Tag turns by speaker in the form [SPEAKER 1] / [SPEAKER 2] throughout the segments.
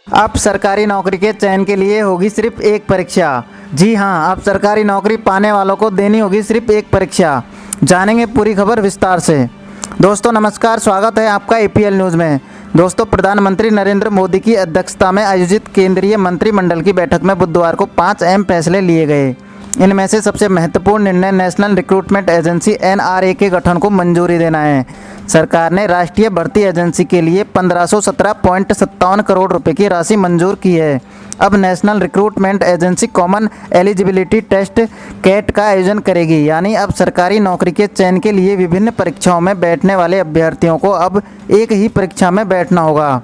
[SPEAKER 1] अब सरकारी नौकरी के चयन के लिए होगी सिर्फ एक परीक्षा। जी हाँ, अब सरकारी नौकरी पाने वालों को देनी होगी सिर्फ एक परीक्षा। जानेंगे पूरी खबर विस्तार से। दोस्तों नमस्कार, स्वागत है आपका APL न्यूज़ में। दोस्तों, प्रधानमंत्री नरेंद्र मोदी की अध्यक्षता में आयोजित केंद्रीय मंत्रिमंडल की बैठक में बुधवार को 5 अहम फैसले लिए गए। इनमें से सबसे महत्वपूर्ण निर्णय नेशनल रिक्रूटमेंट एजेंसी NRA के गठन को मंजूरी देना है। सरकार ने राष्ट्रीय भर्ती एजेंसी के लिए 1517.57 करोड़ रुपए की राशि मंजूर की है। अब national recruitment agency common eligibility test CAT का आयोजन करेगी, यानी अब सरकारी नौकरी के चयन के लिए विभिन्न परीक्षाओं में बैठने वाले अभ्यर्थियों को अब एक ही परीक्षा में बैठना होगा।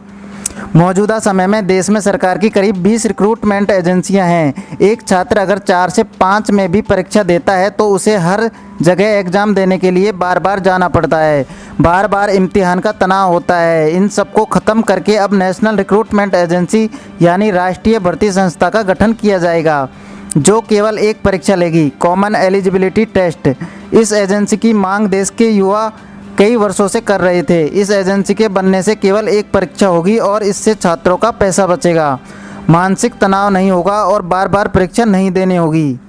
[SPEAKER 1] मौजूदा समय में देश में सरकार की करीब 20 रिक्रूटमेंट एजेंसियां हैं। एक छात्र अगर 4 से 5 में भी परीक्षा देता है तो उसे हर जगह एग्ज़ाम देने के लिए बार बार जाना पड़ता है, बार बार इम्तिहान का तनाव होता है। इन सबको ख़त्म करके अब नेशनल रिक्रूटमेंट एजेंसी यानी राष्ट्रीय भर्ती संस्था का गठन किया जाएगा, जो केवल एक परीक्षा लेगी, कॉमन एलिजिबिलिटी टेस्ट। इस एजेंसी की मांग देश के युवा कई वर्षों से कर रहे थे। इस एजेंसी के बनने से केवल एक परीक्षा होगी और इससे छात्रों का पैसा बचेगा, मानसिक तनाव नहीं होगा और बार बार परीक्षा नहीं देनी होगी।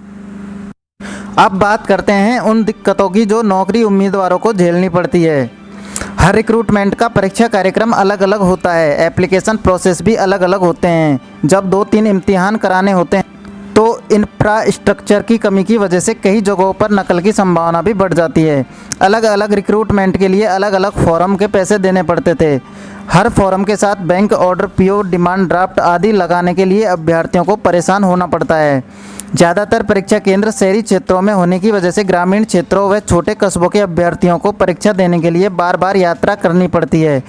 [SPEAKER 1] अब बात करते हैं उन दिक्कतों की जो नौकरी उम्मीदवारों को झेलनी पड़ती है। हर रिक्रूटमेंट का परीक्षा कार्यक्रम अलग अलग होता है, एप्लीकेशन प्रोसेस भी अलग अलग होते हैं। जब 2-3 इम्तिहान कराने होते हैं तो इंफ्रास्ट्रक्चर की कमी की वजह से कई जगहों पर नकल की संभावना भी बढ़ जाती है। अलग अलग रिक्रूटमेंट के लिए अलग अलग फॉर्म के पैसे देने पड़ते थे। हर फॉर्म के साथ bank order, PO, demand draft आदि लगाने के लिए अभ्यर्थियों को परेशान होना पड़ता है। ज़्यादातर परीक्षा केंद्र शहरी क्षेत्रों में होने की वजह से ग्रामीण क्षेत्रों व छोटे कस्बों के अभ्यर्थियों को परीक्षा देने के लिए बार बार यात्रा करनी पड़ती है।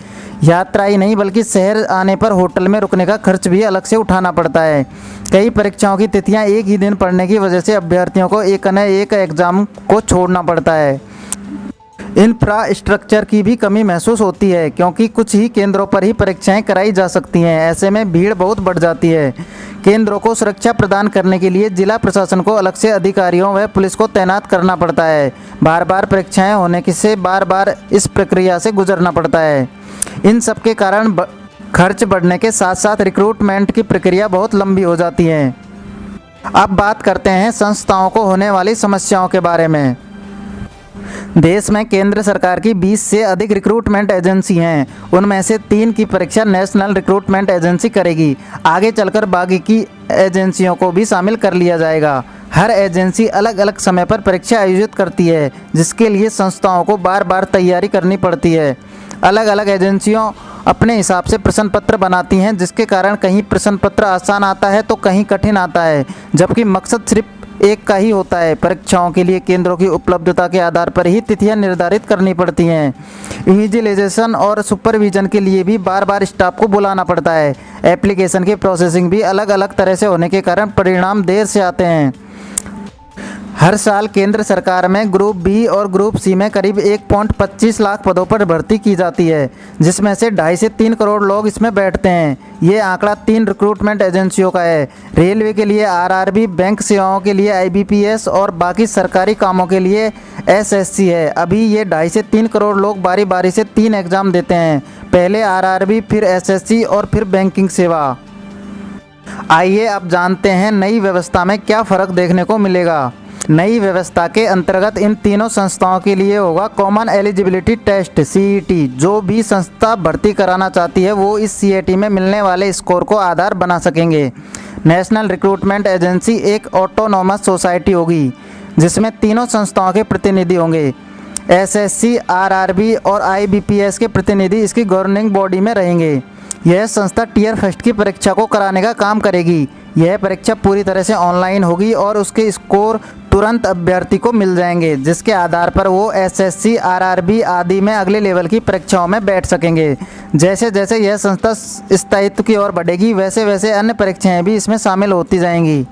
[SPEAKER 1] यात्रा ही नहीं बल्कि शहर आने पर होटल में रुकने का खर्च भी अलग से उठाना पड़ता है। कई परीक्षाओं की तिथियां एक ही दिन पड़ने की वजह से अभ्यर्थियों को एक न एक एग्ज़ाम को छोड़ना पड़ता है। इंफ्रास्ट्रक्चर की भी कमी महसूस होती है क्योंकि कुछ ही केंद्रों पर ही परीक्षाएं कराई जा सकती हैं। ऐसे में भीड़ बहुत बढ़ जाती है। केंद्रों को सुरक्षा प्रदान करने के लिए जिला प्रशासन को अलग से अधिकारियों व पुलिस को तैनात करना पड़ता है। बार बार परीक्षाएं होने से बार बार इस प्रक्रिया से गुजरना पड़ता है। इन सब के कारण खर्च बढ़ने के साथ साथ रिक्रूटमेंट की प्रक्रिया बहुत लंबी हो जाती है। अब बात करते हैं संस्थाओं को होने वाली समस्याओं के बारे में। देश में केंद्र सरकार की 20 से अधिक रिक्रूटमेंट एजेंसी हैं। उनमें से 3 की परीक्षा नेशनल रिक्रूटमेंट एजेंसी करेगी। आगे चलकर बाकी की एजेंसियों को भी शामिल कर लिया जाएगा। हर एजेंसी अलग अलग समय पर परीक्षा आयोजित करती है, जिसके लिए संस्थाओं को बार बार तैयारी करनी पड़ती है। अलग अलग एजेंसियों अपने हिसाब से प्रश्न पत्र बनाती हैं, जिसके कारण कहीं प्रश्न पत्र आसान आता है तो कहीं कठिन आता है, जबकि मकसद सिर्फ एक का ही होता है। परीक्षाओं के लिए केंद्रों की उपलब्धता के आधार पर ही तिथियां निर्धारित करनी पड़ती हैं। इन्विजिलेशन और सुपरविजन के लिए भी बार बार स्टाफ को बुलाना पड़ता है। एप्लीकेशन की प्रोसेसिंग भी अलग अलग तरह से होने के कारण परिणाम देर से आते हैं। हर साल केंद्र सरकार में ग्रुप B और ग्रुप C में करीब 1.25 लाख पदों पर भर्ती की जाती है, जिसमें से 2.5 से 3 करोड़ लोग इसमें बैठते हैं। ये आंकड़ा 3 रिक्रूटमेंट एजेंसियों का है। रेलवे के लिए RRB, बैंक सेवाओं के लिए IBPS और बाकी सरकारी कामों के लिए SSC है। अभी ये 2.5 से 3 करोड़ लोग बारी बारी से 3 एग्ज़ाम देते हैं, पहले RRB, फिर SSC और फिर बैंकिंग सेवा। आइए अब जानते हैं नई व्यवस्था में क्या फ़र्क देखने को मिलेगा। नई व्यवस्था के अंतर्गत इन तीनों संस्थाओं के लिए होगा कॉमन एलिजिबिलिटी टेस्ट CET। जो भी संस्था भर्ती कराना चाहती है वो इस CET में मिलने वाले स्कोर को आधार बना सकेंगे। नेशनल रिक्रूटमेंट एजेंसी एक ऑटोनॉमस सोसाइटी होगी, जिसमें तीनों संस्थाओं के प्रतिनिधि होंगे। SSC, RRB और IBPS के प्रतिनिधि इसकी गवर्निंग बॉडी में रहेंगे। यह संस्था टियर फर्स्ट की परीक्षा को कराने का काम करेगी। यह परीक्षा पूरी तरह से ऑनलाइन होगी और उसके स्कोर तुरंत अभ्यर्थी को मिल जाएंगे, जिसके आधार पर वो SSC, RRB आदि में अगले लेवल की परीक्षाओं में बैठ सकेंगे। जैसे जैसे यह संस्था स्थायित्व की ओर बढ़ेगी, वैसे वैसे अन्य परीक्षाएं भी इसमें शामिल होती जाएंगी।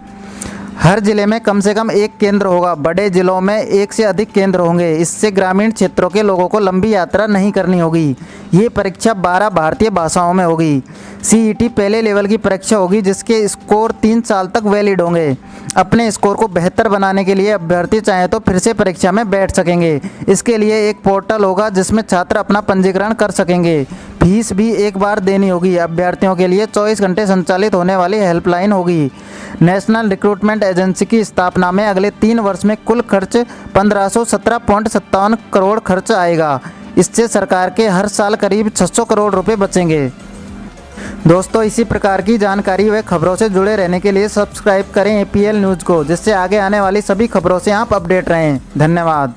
[SPEAKER 1] हर जिले में कम से कम एक केंद्र होगा। बड़े जिलों में 1 से अधिक केंद्र होंगे। इससे ग्रामीण क्षेत्रों के लोगों को लंबी यात्रा नहीं करनी होगी। ये परीक्षा 12 भारतीय भाषाओं में होगी। CET पहले लेवल की परीक्षा होगी, जिसके स्कोर 3 साल तक वैलिड होंगे। अपने स्कोर को बेहतर बनाने के लिए अभ्यर्थी चाहे तो फिर से परीक्षा में बैठ सकेंगे। इसके लिए एक पोर्टल होगा जिसमें छात्र अपना पंजीकरण कर सकेंगे। फीस भी एक बार देनी होगी। अभ्यर्थियों के लिए 24 घंटे संचालित होने वाली हेल्पलाइन होगी। नेशनल रिक्रूटमेंट एजेंसी की स्थापना में अगले 3 वर्ष में कुल खर्च 1517.57 करोड़ खर्च आएगा। इससे सरकार के हर साल करीब 600 करोड़ रुपए बचेंगे। दोस्तों, इसी प्रकार की जानकारी व खबरों से जुड़े रहने के लिए सब्सक्राइब करें APL न्यूज़ को, जिससे आगे आने वाली सभी खबरों से आप अपडेट रहें। धन्यवाद।